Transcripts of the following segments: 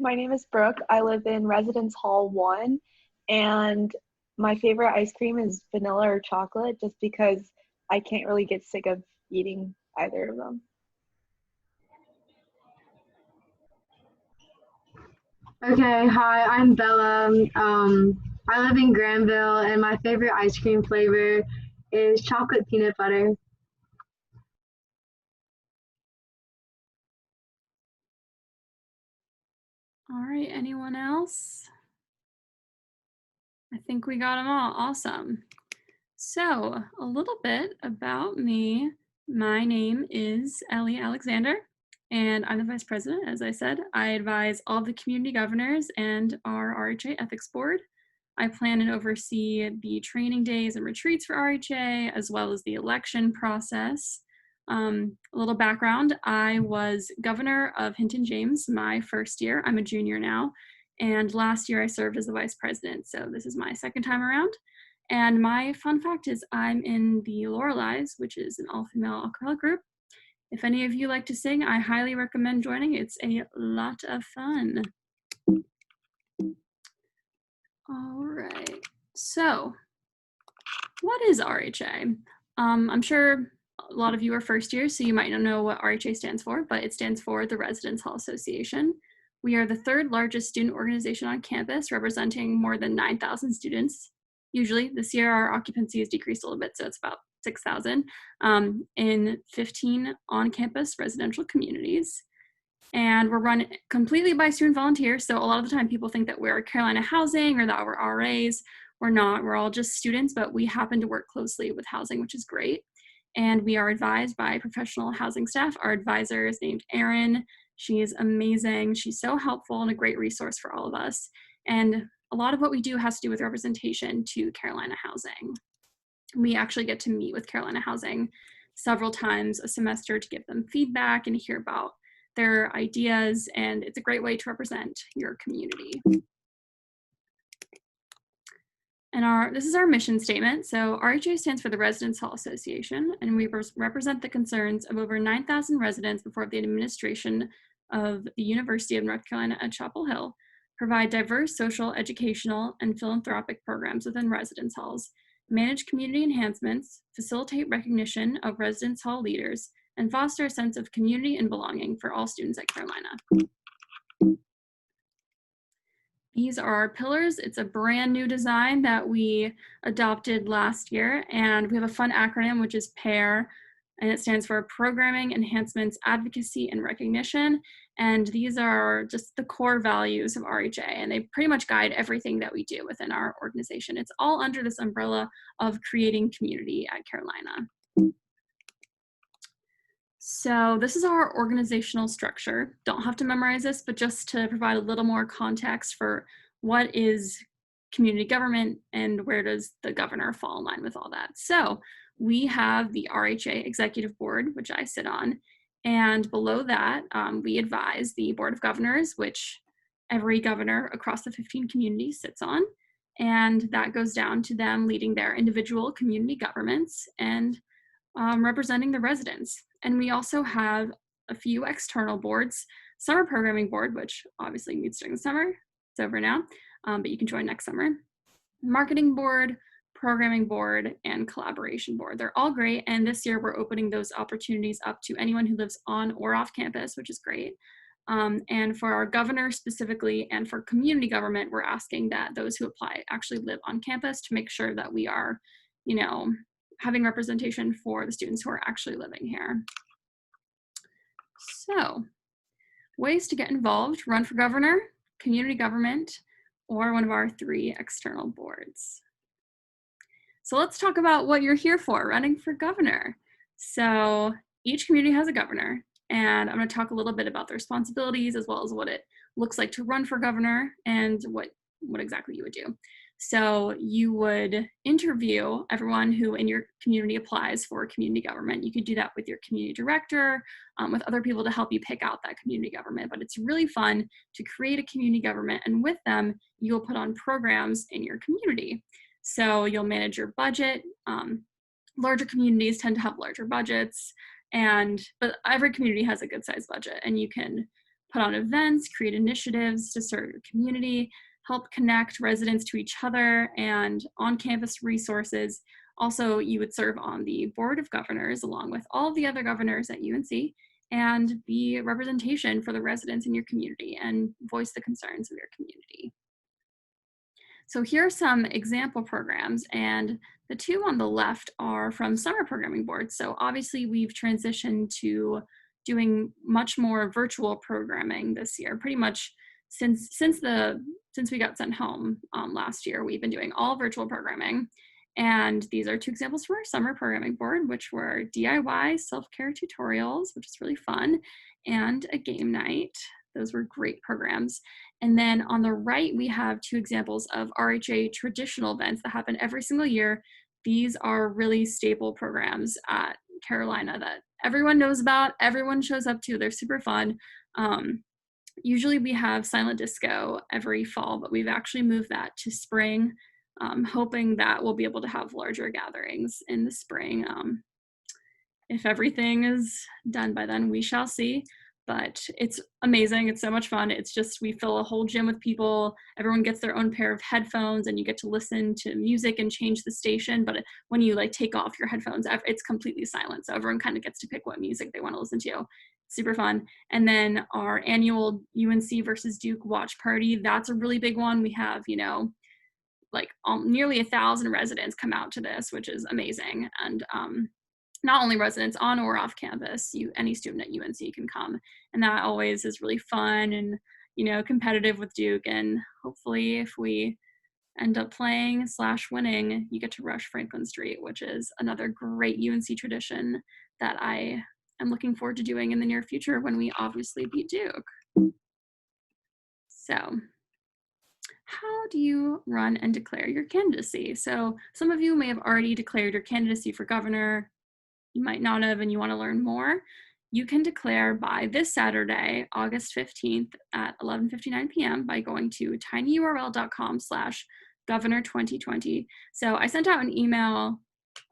My name is Brooke. I live in Residence Hall 1, and my favorite ice cream is vanilla or chocolate just because I can't really get sick of eating either of them. Okay, hi, I'm Bella. I live in Granville, and my favorite ice cream flavor is chocolate peanut butter. All right, anyone else? I think we got them all. Awesome. So, a little bit about me. My name is Ellie Alexander, and I'm the vice president. As I said, I advise all the community governors and our RHA ethics board. I plan and oversee the training days and retreats for RHA, as well as the election process. A little background, I was governor of Hinton James my first year. I'm a junior now. And last year I served as the vice president. So this is my second time around. And my fun fact is I'm in the Loreleis, which is an all-female acapella group. If any of you like to sing, I highly recommend joining. It's a lot of fun. All right. So what is RHA? I'm sure a lot of you are first years, so you might not know what RHA stands for, but it stands for the Residence Hall Association. We are the third largest student organization on campus, representing more than 9,000 students. Usually, this year our occupancy has decreased a little bit, so it's about 6,000 in 15 on-campus residential communities. And we're run completely by student volunteers, so a lot of the time people think that we're Carolina Housing or that we're RAs. We're not, we're all just students, but we happen to work closely with housing, which is great. And we are advised by professional housing staff. Our advisor is named Erin. She is amazing. She's so helpful and a great resource for all of us. And a lot of what we do has to do with representation to Carolina Housing. We actually get to meet with Carolina Housing several times a semester to give them feedback and hear about their ideas, and it's a great way to represent your community. And this is our mission statement. So RHA stands for the Residence Hall Association, and we represent the concerns of over 9,000 residents before the administration of the University of North Carolina at Chapel Hill, provide diverse social, educational, and philanthropic programs within residence halls, manage community enhancements, facilitate recognition of residence hall leaders, and foster a sense of community and belonging for all students at Carolina. These are our pillars. It's a brand new design that we adopted last year, and we have a fun acronym, which is PAIR, and it stands for Programming, Enhancements, Advocacy, and Recognition. And these are just the core values of RHA, and they pretty much guide everything that we do within our organization. It's all under this umbrella of creating community at Carolina. So this is our organizational structure. Don't have to memorize this, but just to provide a little more context for what is community government and where does the governor fall in line with all that. So we have the RHA Executive Board, which I sit on, and below that, we advise the Board of Governors, which every governor across the 15 communities sits on, and that goes down to them leading their individual community governments and representing the residents. And we also have a few external boards, Summer Programming Board, which obviously meets during the summer. It's over now, but you can join next summer. Marketing Board, Programming Board, and Collaboration Board. They're all great, and this year we're opening those opportunities up to anyone who lives on or off campus, which is great. And for our governor specifically, and for community government, we're asking that those who apply actually live on campus to make sure that we are, having representation for the students who are actually living here. So, ways to get involved: run for governor, community government, or one of our 3 external boards. So let's talk about what you're here for, running for governor. So each community has a governor, and I'm going to talk a little bit about the responsibilities as well as what it looks like to run for governor and what exactly you would do. So you would interview everyone who in your community applies for community government. You could do that with your community director, with other people to help you pick out that community government. But it's really fun to create a community government, and with them, you'll put on programs in your community. So you'll manage your budget. Larger communities tend to have larger budgets, but every community has a good sized budget, and you can put on events, create initiatives to serve your community, help connect residents to each other and on-campus resources. Also, you would serve on the Board of Governors along with all of the other governors at UNC and be representation for the residents in your community and voice the concerns of your community. So here are some example programs, and the two on the left are from summer programming boards. So obviously we've transitioned to doing much more virtual programming this year. Pretty much since we got sent home last year, we've been doing all virtual programming. And these are two examples from our summer programming board, which were DIY self-care tutorials, which is really fun, and a game night. Those were great programs. And then on the right, we have two examples of RHA traditional events that happen every single year. These are really staple programs at Carolina that everyone knows about, everyone shows up to, they're super fun. Usually we have silent disco every fall, but we've actually moved that to spring, hoping that we'll be able to have larger gatherings in the spring. If everything is done by then, we shall see. But it's amazing. It's so much fun. It's just, we fill a whole gym with people. Everyone gets their own pair of headphones and you get to listen to music and change the station. But when you like take off your headphones, it's completely silent. So everyone kind of gets to pick what music they want to listen to. Super fun. And then our annual UNC versus Duke watch party, that's a really big one. We have, like nearly 1,000 residents come out to this, which is amazing. And not only residents on or off campus, any student at UNC can come. And that always is really fun and, competitive with Duke. And hopefully if we end up playing / winning, you get to rush Franklin Street, which is another great UNC tradition that I am looking forward to doing in the near future when we obviously beat Duke. So how do you run and declare your candidacy? So some of you may have already declared your candidacy for governor. You might not have, and you want to learn more. You can declare by this Saturday, August 15th at 11:59 p.m. by going to tinyurl.com/governor2020. So I sent out an email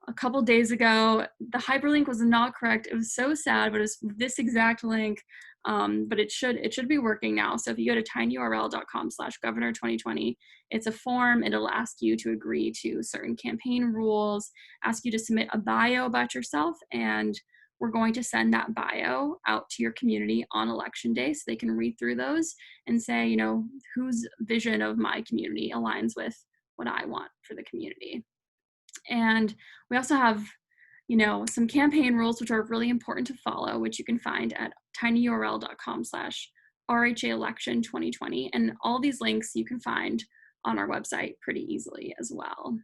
a couple days ago. The hyperlink was not correct. It was so sad, but it was this exact link. But it should be working now. So if you go to tinyurl.com/governor2020, it's a form. It'll ask you to agree to certain campaign rules, ask you to submit a bio about yourself, and we're going to send that bio out to your community on election day so they can read through those and say, whose vision of my community aligns with what I want for the community. And we also have some campaign rules which are really important to follow, which you can find at tinyurl.com/RHA-election2020. And all these links you can find on our website pretty easily as well.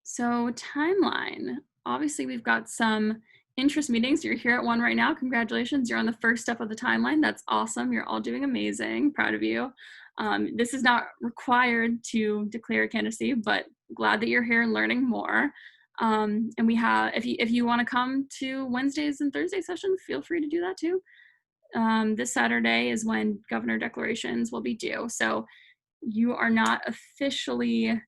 So timeline, obviously we've got some interest meetings. You're here at one right now. Congratulations, you're on the first step of the timeline. That's awesome. You're all doing amazing. Proud of you. This is not required to declare candidacy, but glad that you're here and learning more. And we have, if you want to come to Wednesdays and Thursday sessions, feel free to do that too. This Saturday is when governor declarations will be due. So you are not officially,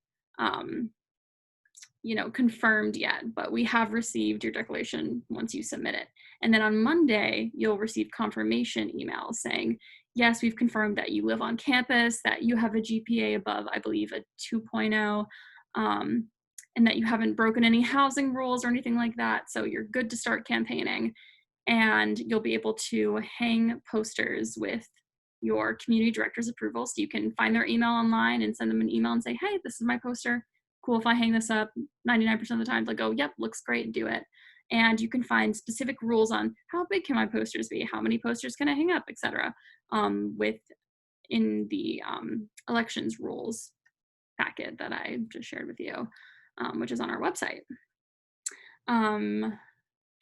confirmed yet, but we have received your declaration once you submit it. And then on Monday, you'll receive confirmation emails saying, yes, we've confirmed that you live on campus, that you have a GPA above, I believe, a 2.0, and that you haven't broken any housing rules or anything like that. So you're good to start campaigning. And you'll be able to hang posters with your community director's approval. So you can find their email online and send them an email and say, hey, this is my poster. Cool if I hang this up. 99% of the time they'll go, yep, looks great, do it. And you can find specific rules on how big can my posters be, how many posters can I hang up, etc. In the elections rules packet that I just shared with you, which is on our website.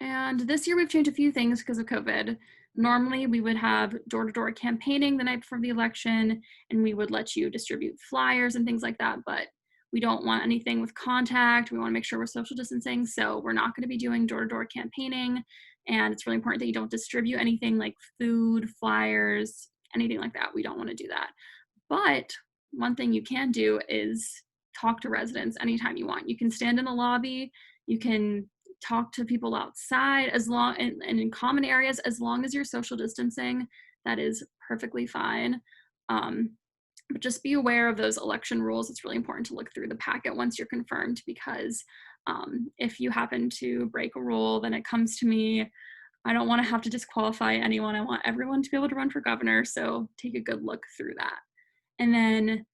And this year we've changed a few things because of COVID. Normally we would have door-to-door campaigning the night before the election, and we would let you distribute flyers and things like that, but we don't want anything with contact. We want to make sure we're social distancing, so we're not going to be doing door-to-door campaigning, and it's really important that you don't distribute anything like food, flyers, anything like that. We don't want to do that. But one thing you can do is talk to residents anytime you want. You can stand in the lobby, you can talk to people outside as long and in common areas, as long as you're social distancing, that is perfectly fine. But just be aware of those election rules. It's really important to look through the packet once you're confirmed, because if you happen to break a rule, then it comes to me. I don't want to have to disqualify anyone. I want everyone to be able to run for governor, so take a good look through that. And then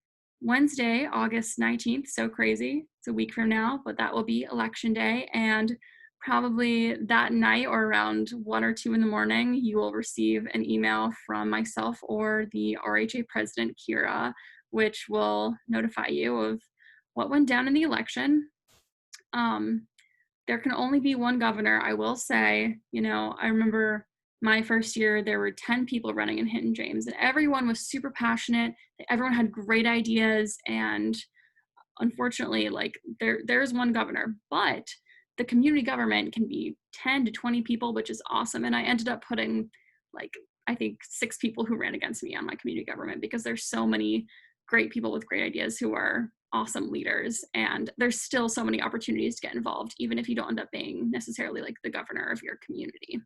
Wednesday, August 19th, so crazy, it's a week from now, but that will be election day, and probably that night or around 1 or 2 in the morning, you will receive an email from myself or the RHA president, Kira, which will notify you of what went down in the election. There can only be one governor. I will say, I remember my first year, there were 10 people running in Hinton James, and everyone was super passionate. Everyone had great ideas, and unfortunately, like there's one governor, but the community government can be 10 to 20 people, which is awesome. And I ended up putting I think 6 people who ran against me on my community government, because there's so many great people with great ideas who are awesome leaders, and there's still so many opportunities to get involved, even if you don't end up being necessarily like the governor of your community.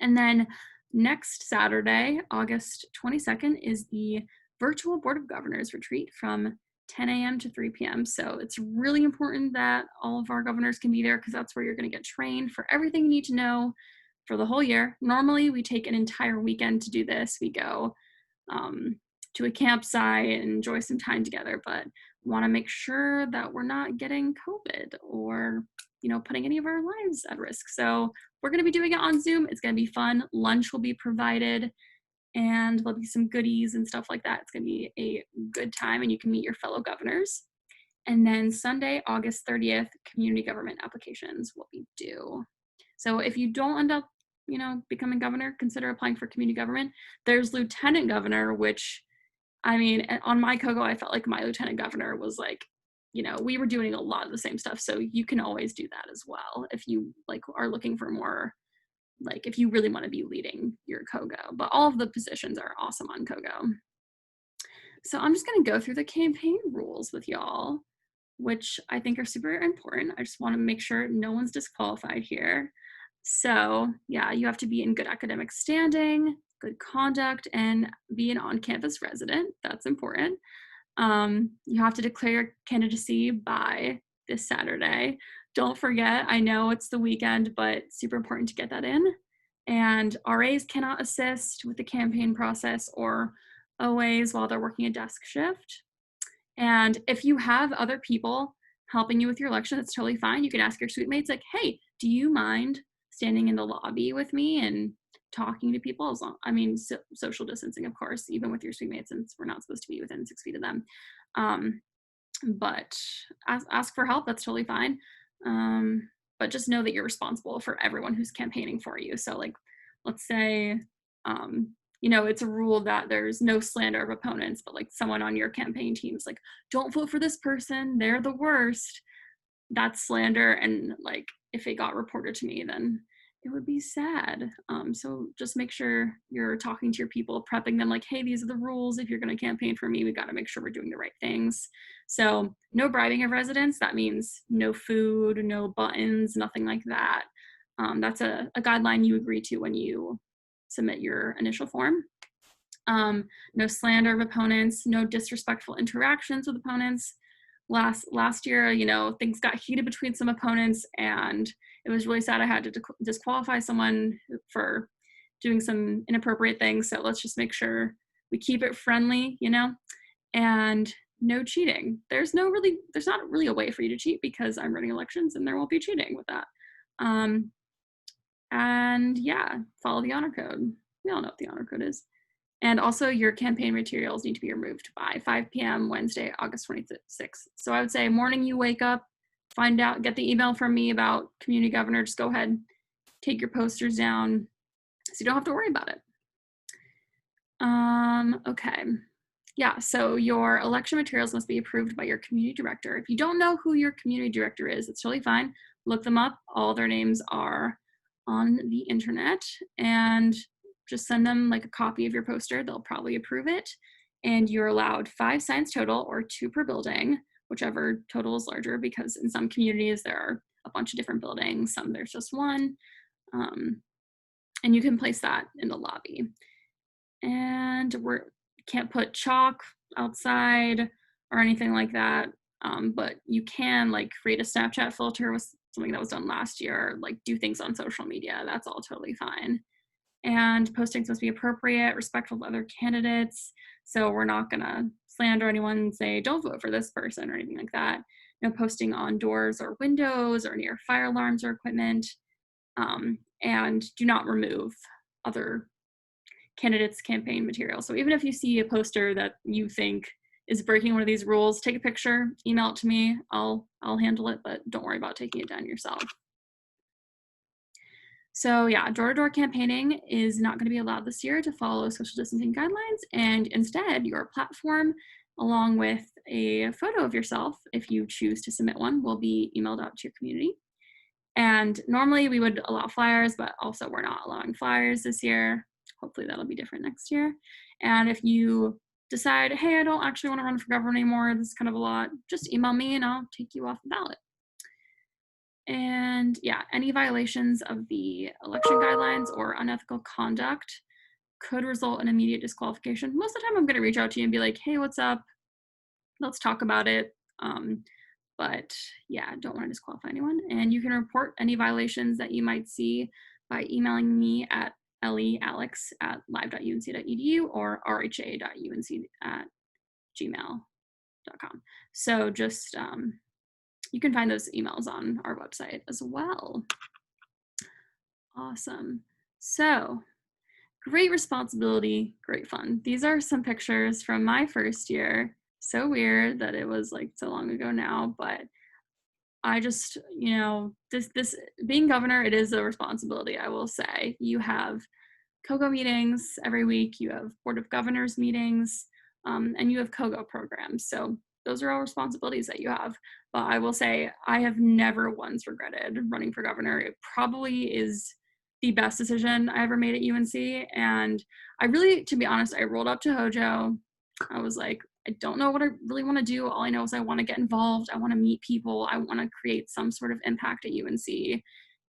And then next Saturday, August 22nd, is the virtual Board of Governors retreat from 10 a.m. to 3 p.m. So it's really important that all of our governors can be there, because that's where you're going to get trained for everything you need to know for the whole year. Normally, we take an entire weekend to do this. We go to a campsite and enjoy some time together, but want to make sure that we're not getting COVID or putting any of our lives at risk. So we're going to be doing it on Zoom. It's going to be fun. Lunch will be provided, and there'll be some goodies and stuff like that. It's going to be a good time, and you can meet your fellow governors. And then Sunday, August 30th, community government applications will be due. So if you don't end up, becoming governor, consider applying for community government. There's lieutenant governor, which, I mean, on my COGO, I felt like my lieutenant governor was like, we were doing a lot of the same stuff. So you can always do that as well if you are looking for more, if you really want to be leading your COGO. But all of the positions are awesome on COGO. So I'm just going to go through the campaign rules with y'all, which I think are super important. I just want to make sure no one's disqualified here. So yeah, you have to be in good academic standing, good conduct, and be an on-campus resident. That's important. You have to declare your candidacy by this Saturday. Don't forget, I know it's the weekend, but super important to get that in. And RAs cannot assist with the campaign process, or OAs while they're working a desk shift. And if you have other people helping you with your election, that's totally fine. You can ask your suite mates, like, hey, do you mind standing in the lobby with me and talking to people? Social distancing, of course, even with your suite mates, since we're not supposed to be within 6 feet of them. But ask for help, that's totally fine. But just know that you're responsible for everyone who's campaigning for you. So let's say, it's a rule that there's no slander of opponents, but someone on your campaign team is like, don't vote for this person, they're the worst. That's slander. And if it got reported to me, then it would be sad. So just make sure you're talking to your people, prepping them hey, these are the rules. If you're going to campaign for me, we got to make sure we're doing the right things. So no bribing of residents. That means no food, no buttons, nothing like that. That's a guideline you agree to when you submit your initial form. No slander of opponents, no disrespectful interactions with opponents. Last year, things got heated between some opponents, and it was really sad. I had to disqualify someone for doing some inappropriate things. So let's just make sure we keep it friendly, and no cheating. There's not really a way for you to cheat, because I'm running elections and there won't be cheating with that. And yeah, follow the honor code. We all know what the honor code is. And also your campaign materials need to be removed by 5 p.m. Wednesday, August 26th. So I would say morning you wake up, find out, get the email from me about community governor, just go ahead, take your posters down so you don't have to worry about it. Okay. Yeah, so your election materials must be approved by your community director. If you don't know who your community director is, it's totally fine. Look them up. All their names are on the internet, and just send them a copy of your poster. They'll probably approve it. And you're allowed 5 signs total, or 2 per building, whichever total is larger, because in some communities there are a bunch of different buildings. Some there's just one. And you can place that in the lobby. And we can't put chalk outside or anything like that. But you can like create a Snapchat filter with something that was done last year, like do things on social media. That's all totally fine. And postings must be appropriate, respectful of other candidates. So we're not gonna slander anyone and say, don't vote for this person or anything like that. No posting on doors or windows or near fire alarms or equipment. And do not remove other candidates' campaign material. So even if you see a poster that you think is breaking one of these rules, take a picture, email it to me. I'll handle it, but don't worry about taking it down yourself. So yeah, door-to-door campaigning is not going to be allowed this year to follow social distancing guidelines, and instead your platform, along with a photo of yourself, if you choose to submit one, will be emailed out to your community. And normally we would allow flyers, but also we're not allowing flyers this year. Hopefully that'll be different next year. And if you decide, hey, I don't actually want to run for governor anymore, this is kind of a lot, just email me and I'll take you off the ballot. And yeah, any violations of the election guidelines or unethical conduct could result in immediate disqualification. Most of the time I'm going to reach out to you and be like, hey, what's up? Let's talk about it. But yeah, don't want to disqualify anyone. And you can report any violations that you might see by emailing me at lealex@live.unc.edu or rha.unc@gmail.com. So just, you can find those emails on our website as well. Awesome. So great responsibility, great fun. These are some pictures from my first year. So weird that it was like so long ago now, but I just, you know, this being governor, it is a responsibility, I will say. You have COGO meetings every week, you have Board of Governors meetings, and you have COGO programs. So those are all responsibilities that you have. But I will say I have never once regretted running for governor. It probably is the best decision I ever made at UNC. And I really, to be honest, I rolled up to Hojo. I was like, I don't know what I really want to do. All I know is I want to get involved. I want to meet people. I want to create some sort of impact at UNC.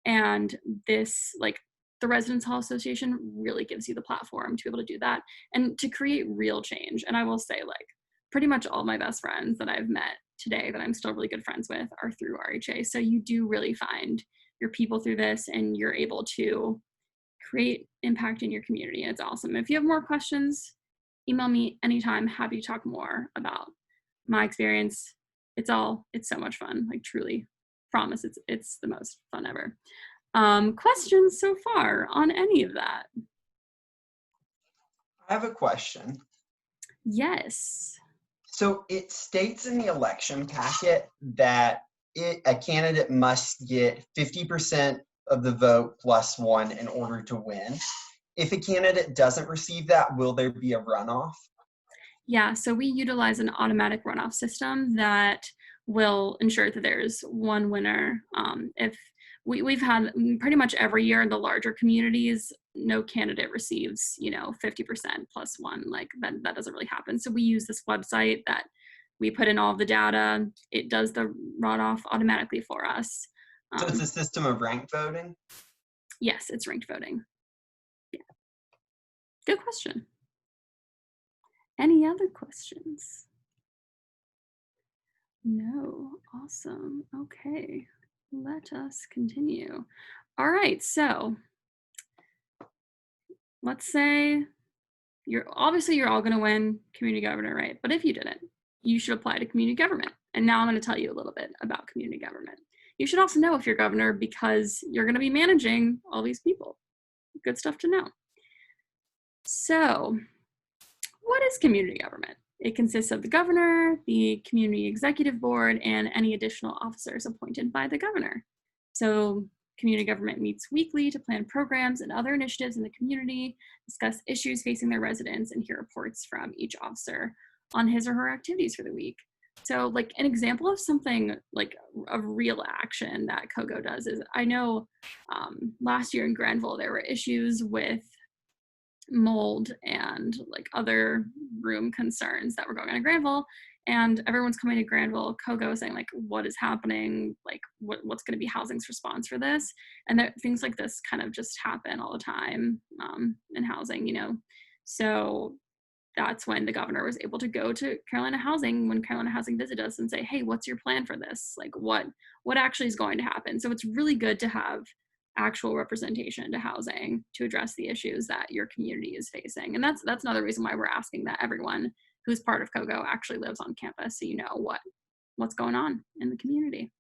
And this, like, the Residence Hall Association really gives you the platform to be able to do that and to create real change. And I will say, like, pretty much all my best friends that I've met today that I'm still really good friends with are through RHA. So you do really find your people through this and you're able to create impact in your community. It's awesome. If you have more questions, email me anytime. Happy to talk more about my experience. It's so much fun. Like, truly, promise it's the most fun ever. Questions so far on any of that? I have a question. Yes. So it states in the election packet that a candidate must get 50% of the vote plus one in order to win. If a candidate doesn't receive that, will there be a runoff? Yeah, so we utilize an automatic runoff system that will ensure that there's one winner. If we've had pretty much every year in the larger communities, no candidate receives, 50% plus one. Like that doesn't really happen. So we use this website that we put in all of the data. It does the runoff automatically for us. So it's a system of ranked voting? Yes, it's ranked voting. Yeah. Good question. Any other questions? No. Awesome. Okay. Let us continue. All right. So let's say you're all going to win community government, right? But if you didn't, you should apply to community government. And now I'm going to tell you a little bit about community government. You should also know if you're governor because you're going to be managing all these people. Good stuff to know. So, what is community government? It consists of the governor, the community executive board, and any additional officers appointed by the governor. So community government meets weekly to plan programs and other initiatives in the community, discuss issues facing their residents, and hear reports from each officer on his or her activities for the week. So like an example of something like a real action that COGO does is, I know last year in Granville, there were issues with mold and like other room concerns that were going on in Granville. And everyone's coming to Granville, Kogo, saying like, what is happening? Like, what's going to be housing's response for this? And things like this kind of just happen all the time in housing, you know. So that's when the governor was able to go to Carolina Housing when Carolina Housing visited us and say, hey, what's your plan for this? Like, what actually is going to happen? So it's really good to have actual representation to housing to address the issues that your community is facing. And that's another reason why we're asking that everyone who's part of Kogo actually lives on campus, so you know what's going on in the community.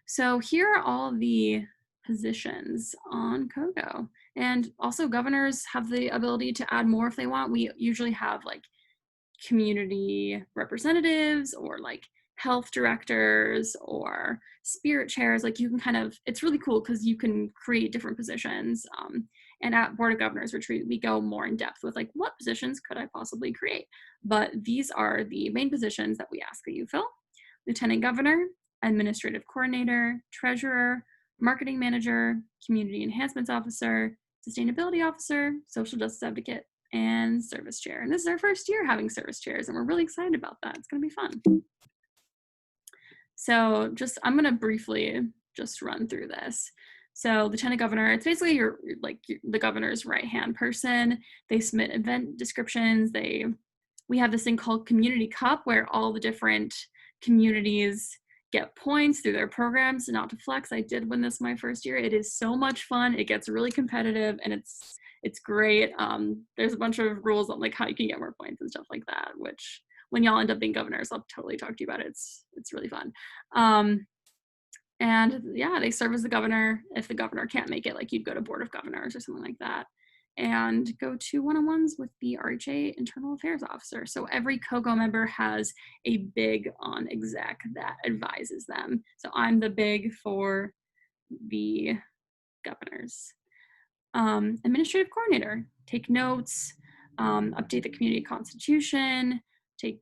So here are all the positions on Kogo. And also governors have the ability to add more if they want. We usually have like community representatives or like health directors or spirit chairs. Like you can kind of, it's really cool because you can create different positions. And at Board of Governors retreat, we go more in depth with like, what positions could I possibly create? But these are the main positions that we ask that you fill: Lieutenant Governor, Administrative Coordinator, Treasurer, Marketing Manager, Community Enhancements Officer, Sustainability Officer, Social Justice Advocate, and Service Chair. And this is our first year having service chairs, and we're really excited about that. It's going to be fun. So I'm going to briefly just run through this. So Lieutenant Governor, it's basically the governor's right-hand person. They submit event descriptions. We have this thing called Community Cup where all the different communities get points through their programs. Not to flex, I did win this my first year. It is so much fun. It gets really competitive and it's great. There's a bunch of rules on like how you can get more points and stuff like that, which when y'all end up being governors, I'll totally talk to you about it. It's really fun. And yeah, they serve as the governor. If the governor can't make it, like you'd go to Board of Governors or something like that and go to one-on-ones with the RHA Internal Affairs Officer. So every Kogo member has a big on exec that advises them. So I'm the big for the governors. Administrative coordinator, take notes, update the community constitution, take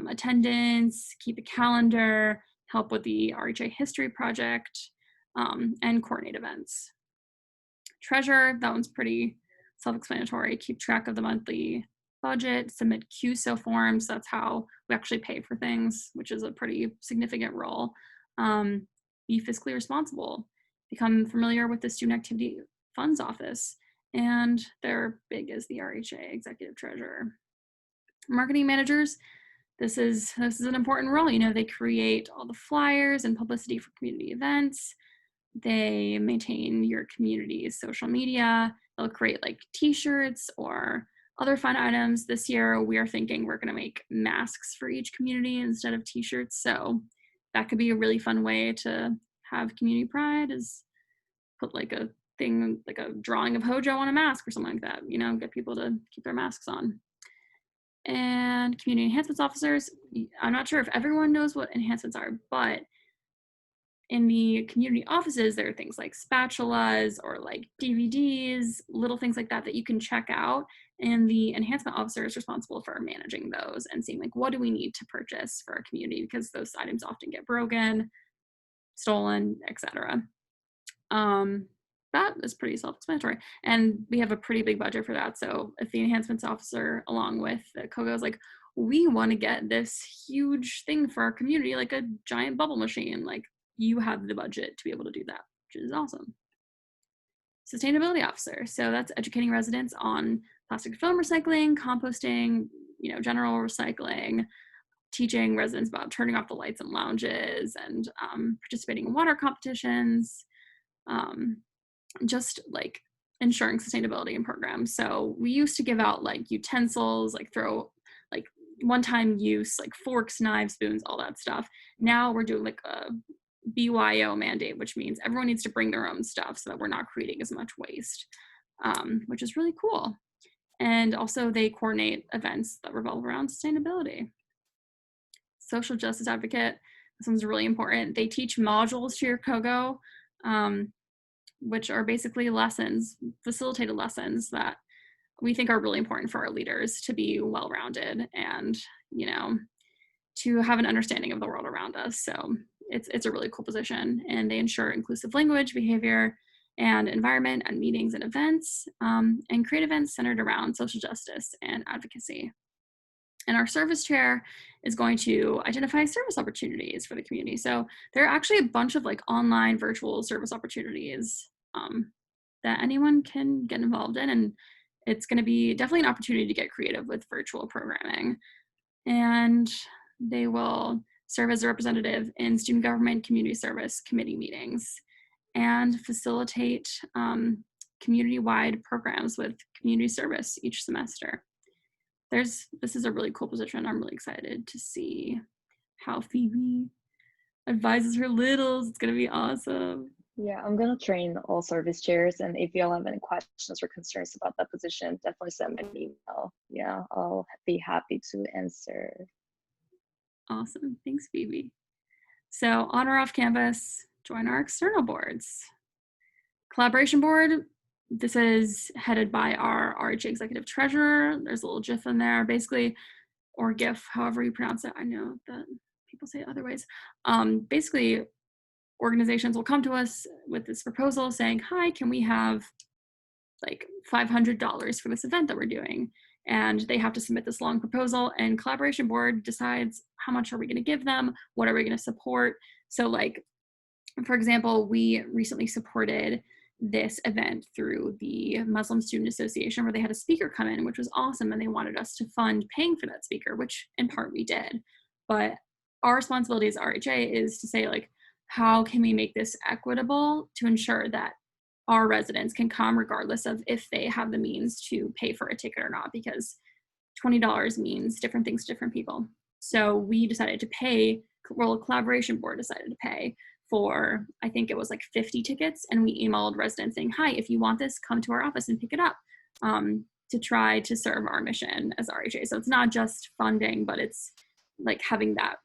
attendance, keep a calendar, help with the RHA history project, and coordinate events. Treasurer, that one's pretty self-explanatory. Keep track of the monthly budget, submit QSO forms. That's how we actually pay for things, which is a pretty significant role. Be fiscally responsible. Become familiar with the Student Activity Funds Office, and they're big as the RHA Executive Treasurer. Marketing managers, this is an important role. You know, they create all the flyers and publicity for community events. They maintain your community's social media. They'll create like t-shirts or other fun items. This year, we are thinking we're going to make masks for each community instead of t-shirts. So that could be a really fun way to have community pride, is put like a thing, like a drawing of Hojo on a mask or something like that, you know, get people to keep their masks on. And community enhancements officers, I'm not sure if everyone knows what enhancements are, but in the community offices, there are things like spatulas or like DVDs, little things like that that you can check out. And the enhancement officer is responsible for managing those and seeing like, what do we need to purchase for our community? Because those items often get broken, stolen, etc. That is pretty self-explanatory. And we have a pretty big budget for that. So if the enhancements officer, along with the Kogo, is like, we want to get this huge thing for our community, like a giant bubble machine, like you have the budget to be able to do that, which is awesome. Sustainability officer. So that's educating residents on plastic film recycling, composting, you know, general recycling, teaching residents about turning off the lights in lounges and participating in water competitions, just like ensuring sustainability in programs. So we used to give out like utensils, like throw like one-time use, like forks, knives, spoons, all that stuff. Now we're doing like a BYO mandate, which means everyone needs to bring their own stuff so that we're not creating as much waste, which is really cool. And also they coordinate events that revolve around sustainability. Social justice advocate, this one's really important. They teach modules to your Kogo, which are basically lessons, facilitated lessons that we think are really important for our leaders to be well-rounded and, you know, to have an understanding of the world around us. So it's a really cool position, and they ensure inclusive language, behavior, and environment at meetings and events, and create events centered around social justice and advocacy. And our service chair is going to identify service opportunities for the community. So there are actually a bunch of like online virtual service opportunities that anyone can get involved in. And it's going to be definitely an opportunity to get creative with virtual programming. And they will serve as a representative in student government community service committee meetings and facilitate community-wide programs with community service each semester. This is a really cool position. I'm really excited to see how Phoebe advises her littles. It's gonna be awesome. Yeah, I'm gonna train all service chairs, and if you all have any questions or concerns about that position, definitely send me an email. Yeah, I'll be happy to answer. Awesome, thanks Phoebe. So on or off campus, join our external boards. Collaboration board, this is headed by our RHA executive treasurer. There's a little GIF in there, basically, or GIF, however you pronounce it. I know that people say it other ways. Basically, organizations will come to us with this proposal saying, hi, can we have like $500 for this event that we're doing? And they have to submit this long proposal, and collaboration board decides how much are we going to give them, what are we going to support. So like, for example, we recently supported this event through the Muslim Student Association, where they had a speaker come in, which was awesome, and they wanted us to fund paying for that speaker, which in part we did. But our responsibility as RHA is to say, like, how can we make this equitable to ensure that our residents can come regardless of if they have the means to pay for a ticket or not, because $20 means different things to different people. So we decided to pay, well, a collaboration board decided to pay for, I think it was like 50 tickets, and we emailed residents saying, hi, if you want this, come to our office and pick it up, to try to serve our mission as RHA. So it's not just funding, but it's like having that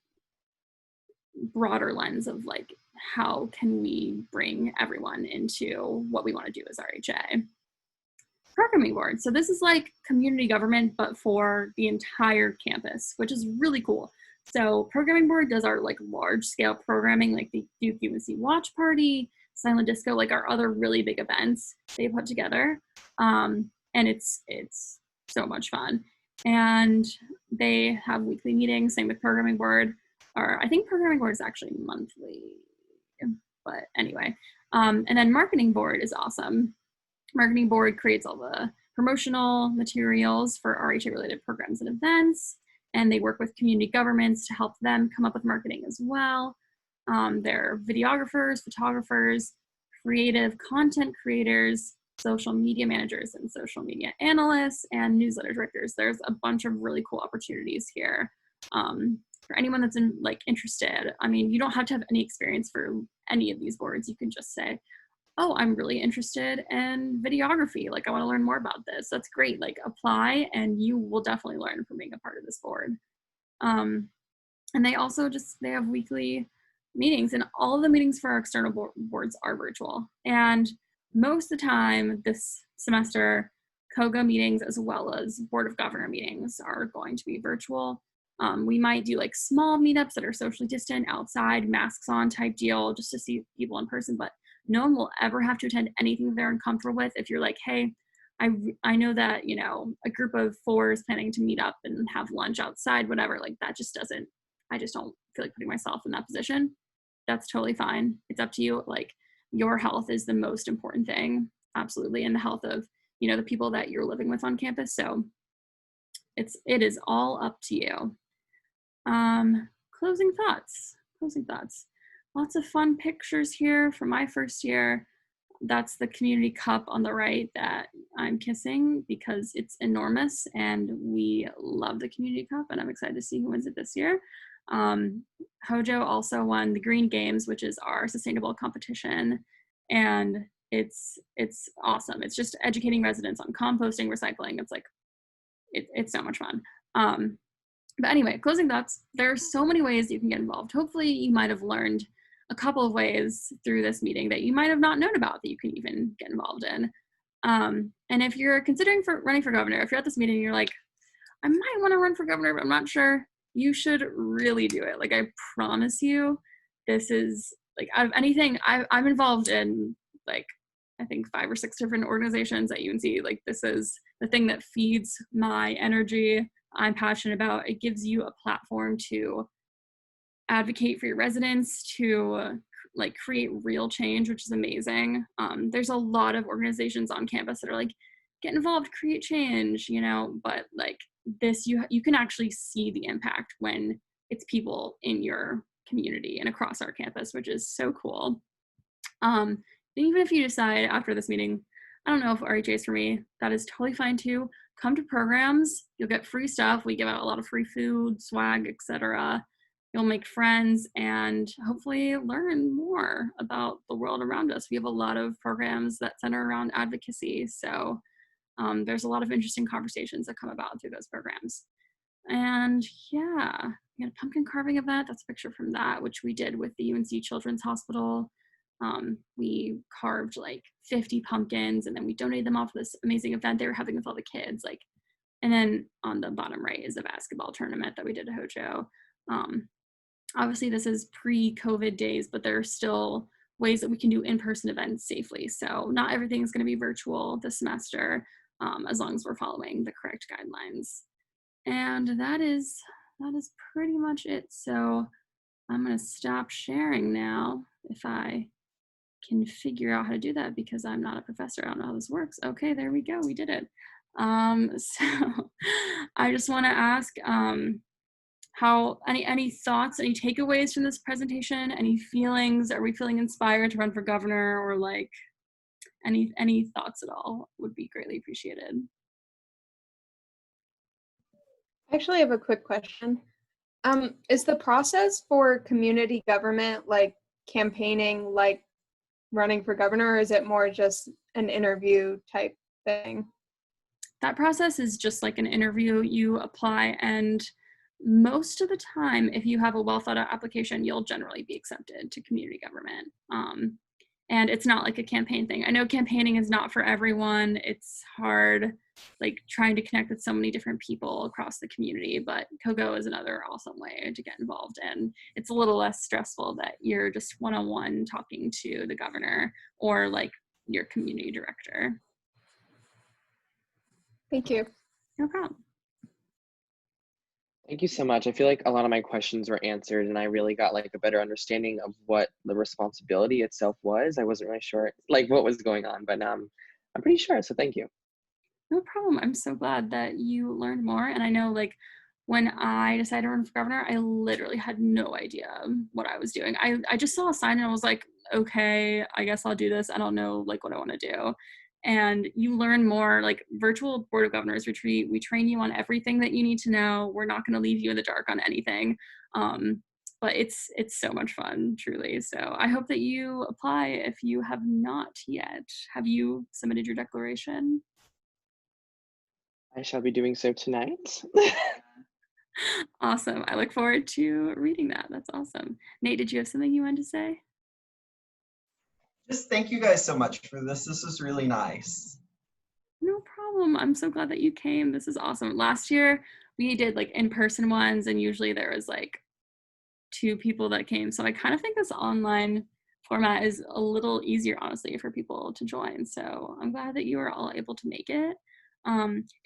broader lens of like, how can we bring everyone into what we want to do as RHA. Programming board. So this is like community government, but for the entire campus, which is really cool. So programming board does our like large scale programming, like the Duke UNC Watch Party, Silent Disco, like our other really big events they put together. And it's so much fun. And they have weekly meetings, same with programming board, or I think programming board is actually monthly, but anyway. And then marketing board is awesome. Marketing board creates all the promotional materials for RHA related programs and events, and they work with community governments to help them come up with marketing as well. They're videographers, photographers, creative content creators, social media managers and social media analysts, and newsletter directors. There's a bunch of really cool opportunities here for anyone that's interested. I mean, you don't have to have any experience for any of these boards. You can just say, oh, I'm really interested in videography. Like, I want to learn more about this. That's great. Like, apply and you will definitely learn from being a part of this board. And they also they have weekly meetings, and all of the meetings for our external boards are virtual. And most of the time this semester, COGA meetings as well as Board of Governor meetings are going to be virtual. We might do like small meetups that are socially distant, outside, masks on type deal, just to see people in person, but no one will ever have to attend anything they're uncomfortable with. If you're like, hey, I know that, you know, a group of 4 is planning to meet up and have lunch outside, whatever, like that just doesn't, I just don't feel like putting myself in that position. That's totally fine. It's up to you. Like, your health is the most important thing, absolutely, and the health of, you know, the people that you're living with on campus. So it is all up to you. Closing thoughts. Lots of fun pictures here from my first year. That's the community cup on the right that I'm kissing because it's enormous, and we love the community cup, and I'm excited to see who wins it this year. Hojo also won the Green Games, which is our sustainable competition, and it's awesome. It's just educating residents on composting, recycling. It's like, it's so much fun. But anyway, closing thoughts. There are so many ways you can get involved. Hopefully you might have learned a couple of ways through this meeting that you might have not known about that you can even get involved in. And if you're considering running for governor, if you're at this meeting and you're like, I might want to run for governor, but I'm not sure, you should really do it. Like, I promise you, this is like, out of anything, I'm involved in like, I think 5 or 6 different organizations at UNC. Like, this is the thing that feeds my energy. I'm passionate about. It gives you a platform to advocate for your residents, to like create real change, which is amazing. There's a lot of organizations on campus that are like, get involved, create change, you know, but like this, you can actually see the impact when it's people in your community and across our campus, which is so cool. Even if you decide after this meeting, I don't know if RHA is for me, that is totally fine too. Come to programs, you'll get free stuff. We give out a lot of free food, swag, etc. You'll make friends and hopefully learn more about the world around us. We have a lot of programs that center around advocacy. So there's a lot of interesting conversations that come about through those programs. And yeah, we had a pumpkin carving event. That's a picture from that, which we did with the UNC Children's Hospital. We carved like 50 pumpkins and then we donated them off for this amazing event they were having with all the kids. Like, and then on the bottom right is a basketball tournament that we did at Hojo. Obviously this is pre-COVID days, but there are still ways that we can do in-person events safely. So not everything is going to be virtual this semester, as long as we're following the correct guidelines. And that is pretty much it. So I'm going to stop sharing now if I can figure out how to do that, because I'm not a professor. I don't know how this works. Okay, there we go. We did it. So I just want to ask how any thoughts, any takeaways from this presentation, any feelings? Are we feeling inspired to run for governor, or like any thoughts at all would be greatly appreciated. I actually have a quick question. Is the process for community government like campaigning, like running for governor, or is it more just an interview type thing? That process is just like an interview. You apply, and most of the time, if you have a well thought out application, you'll generally be accepted to community government. And it's not like a campaign thing. I know campaigning is not for everyone. It's hard, like trying to connect with so many different people across the community, but COGO is another awesome way to get involved. And it's a little less stressful that you're just one-on-one talking to the governor or like your community director. Thank you. No problem. Thank you so much. I feel like a lot of my questions were answered and I really got like a better understanding of what the responsibility itself was. I wasn't really sure like what was going on, but I'm pretty sure, so thank you. No problem. I'm so glad that you learned more. And I know like when I decided to run for governor, I literally had no idea what I was doing. I just saw a sign and I was like, okay, I guess I'll do this. I don't know like what I want to do. And you learn more, like virtual Board of Governors retreat. We train you on everything that you need to know. We're not going to leave you in the dark on anything. But it's so much fun, truly. So I hope that you apply if you have not yet. Have you submitted your declaration? I shall be doing so tonight. Awesome. I look forward to reading that. That's awesome. Nate, did you have something you wanted to say? Just thank you guys so much for this. This is really nice. No problem. I'm so glad that you came. This is awesome. Last year we did like in-person ones, and usually there was like 2 people that came. So I kind of think this online format is a little easier, honestly, for people to join. So I'm glad that you were all able to make it.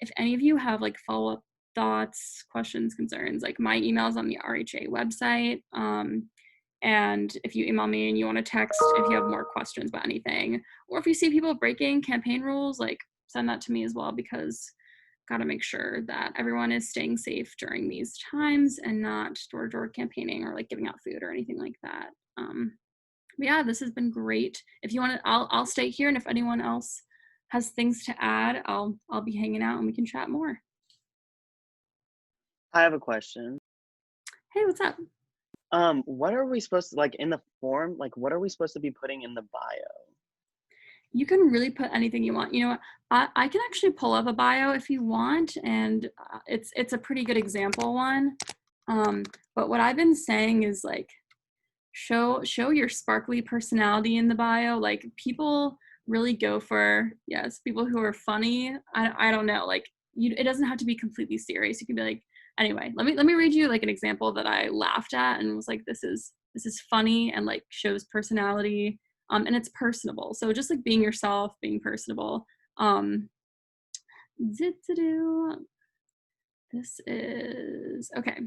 If any of you have like follow-up thoughts, questions, concerns, like my email is on the RHA website. And if you email me and you want to text if you have more questions about anything, or if you see people breaking campaign rules, like send that to me as well, because got to make sure that everyone is staying safe during these times and not door-to-door campaigning or like giving out food or anything like that. But yeah, this has been great. If you want to, I'll stay here, and if anyone else has things to add, I'll be hanging out and we can chat more. I have a question. Hey, what's up? What are we supposed to, like in the form, like what are we supposed to be putting in the bio? You can really put anything you want. You know, I can actually pull up a bio if you want, and it's a pretty good example one. But what I've been saying is like, show your sparkly personality in the bio. Like people really go for, yes, people who are funny. I don't know, like it doesn't have to be completely serious. You can be like, anyway, let me read you like an example that I laughed at and was like, this is funny and like shows personality, and it's personable. So just like being yourself, being personable. This is, okay.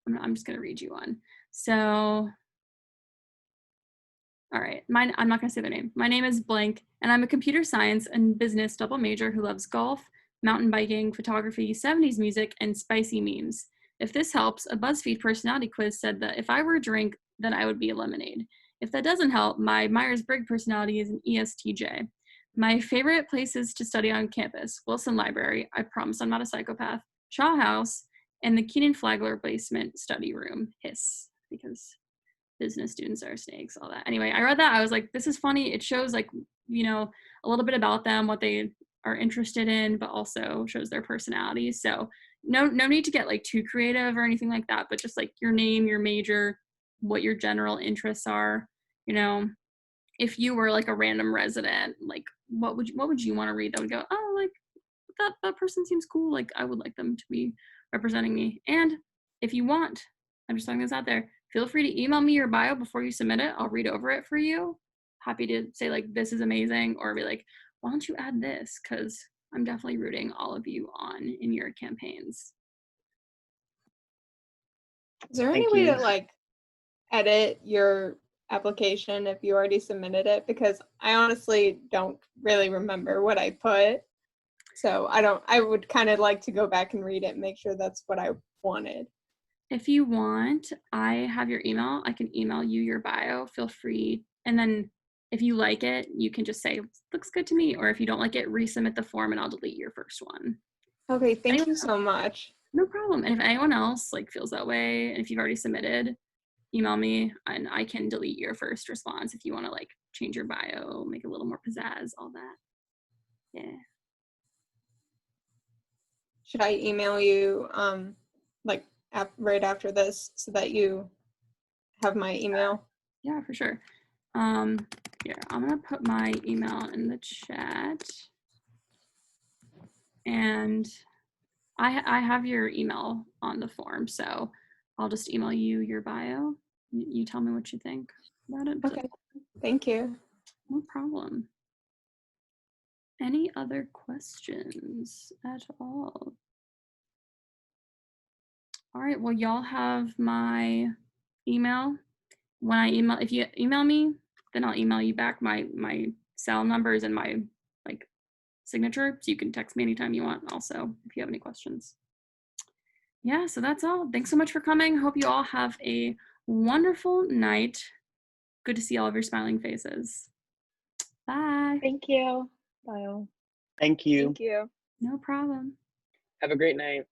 I'm just gonna read you one. So, all right, mine, I'm not gonna say their name. My name is blank, and I'm a computer science and business double major who loves golf, mountain biking, photography, 70s music, and spicy memes. If this helps, a BuzzFeed personality quiz said that if I were a drink, then I would be a lemonade. If that doesn't help, my Myers-Briggs personality is an ESTJ. My favorite places to study on campus, Wilson Library, I promise I'm not a psychopath, Shaw House, and the Keenan Flagler basement study room, hiss, because business students are snakes, all that. Anyway, I read that. I was like, this is funny. It shows like, you know, a little bit about them, what they are interested in, but also shows their personalities. So no need to get like too creative or anything like that, but just like your name, your major, what your general interests are. You know, if you were like a random resident, like what would you want to read that would go, oh, like that person seems cool. Like I would like them to be representing me. And if you want, I'm just throwing this out there, feel free to email me your bio before you submit it. I'll read over it for you. Happy to say like, this is amazing, or be like, why don't you add this? Because I'm definitely rooting all of you on in your campaigns. Is there Thank any way you. to like edit your application if you already submitted it? Because I honestly don't really remember what I put. So I would kind of like to go back and read it and make sure that's what I wanted. If you want, I have your email. I can email you your bio. Feel free. And then if you like it, you can just say, looks good to me. Or if you don't like it, resubmit the form and I'll delete your first one. Okay, thank you so much. No problem. And if anyone else like feels that way, and if you've already submitted, email me and I can delete your first response if you want to like change your bio, make it a little more pizzazz, all that. Yeah. Should I email you like right after this so that you have my email? Yeah, for sure. Here, I'm gonna put my email in the chat. And I have your email on the form, so I'll just email you your bio. You tell me what you think about it. Okay, thank you. No problem. Any other questions at all? All right, well, y'all have my email. When I email, if you email me, then I'll email you back my cell numbers and my like signature, so you can text me anytime you want also if you have any questions. Yeah, so that's all. Thanks so much for coming. Hope you all have a wonderful night. Good to see all of your smiling faces. Bye. Thank you. Bye. Thank you. Thank you. No problem. Have a great night.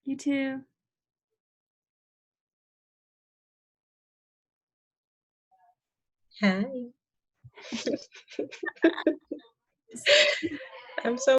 You too. Hi. I'm so